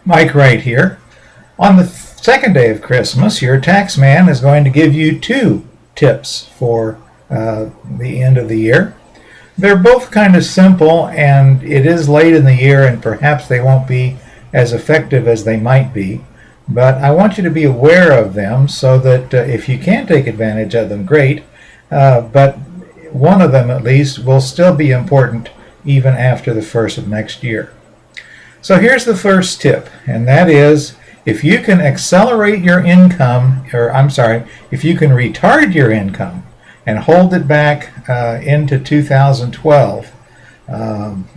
Mike Wright here. On the second day of Christmas, your tax man is going to give you two tips for the end of the year. They're both kind of simple, and it is late in the year, and perhaps they won't be as effective as they might be. But I want you to be aware of them so that if you can take advantage of them, great. But one of them, at least, will still be important even after the first of next year. So here's the first tip, and that is if you can accelerate your income, if you can retard your income and hold it back into 2012,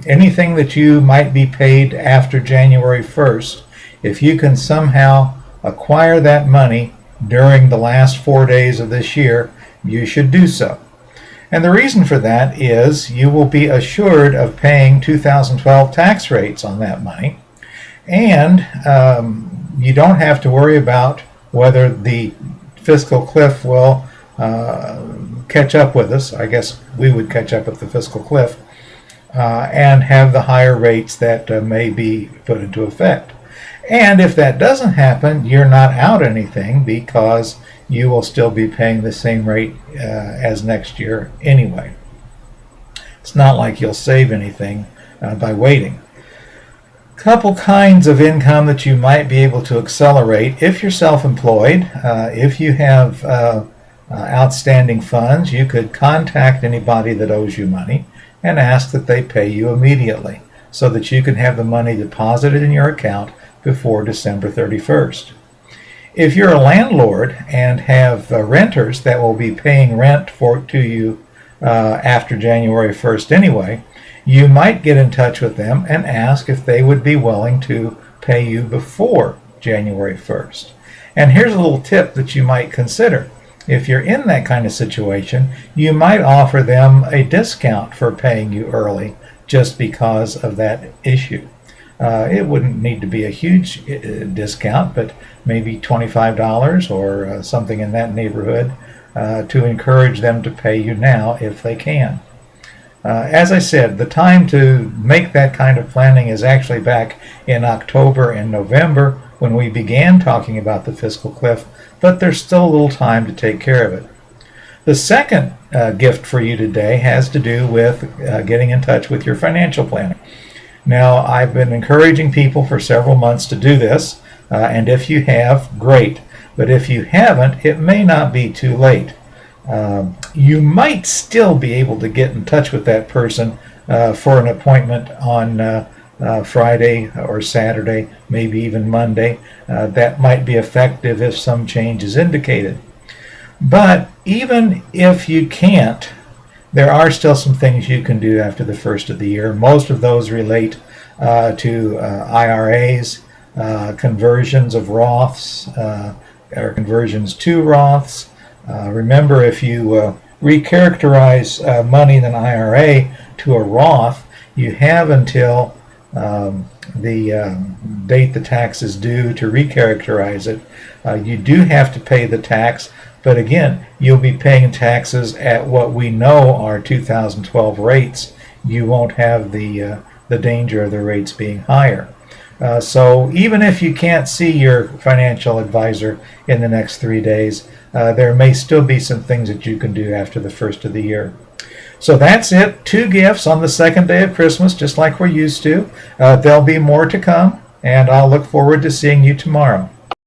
anything that you might be paid after January 1st, if you can somehow acquire that money during the last 4 days of this year, you should do so. And the reason for that is you will be assured of paying 2012 tax rates on that money, and you don't have to worry about whether the fiscal cliff will catch up with us. I guess we would catch up with the fiscal cliff and have the higher rates that may be put into effect. And if that doesn't happen, you're not out anything because you will still be paying the same rate as next year anyway. It's not like you'll save anything by waiting. Couple kinds of income that you might be able to accelerate if you're self-employed. If you have outstanding funds, you could contact anybody that owes you money and ask that they pay you immediately so that you can have the money deposited in your account before December 31st. If you're a landlord and have renters that will be paying rent to you after January 1st anyway, you might get in touch with them and ask if they would be willing to pay you before January 1st. And here's a little tip that you might consider. If you're in that kind of situation, you might offer them a discount for paying you early just because of that issue. It wouldn't need to be a huge discount, but maybe $25 or something in that neighborhood to encourage them to pay you now if they can. As I said, the time to make that kind of planning is actually back in October and November when we began talking about the fiscal cliff, but there's still a little time to take care of it. The second gift for you today has to do with getting in touch with your financial planner. Now, I've been encouraging people for several months to do this, and if you have, great. But if you haven't, it may not be too late. You might still be able to get in touch with that person for an appointment on Friday or Saturday, maybe even Monday. That might be effective if some change is indicated. But even if you can't, there are still some things you can do after the first of the year. Most of those relate to IRAs, conversions of Roths, or conversions to Roths. Remember, if you recharacterize money in an IRA to a Roth, you have until the date the tax is due to recharacterize it. You do have to pay the tax, but again, you'll be paying taxes at what we know are 2012 rates. You won't have the danger of the rates being higher. So even if you can't see your financial advisor in the next 3 days, there may still be some things that you can do after the first of the year. So that's it. 2 gifts on the second day of Christmas, just like we're used to. There'll be more to come, and I'll look forward to seeing you tomorrow.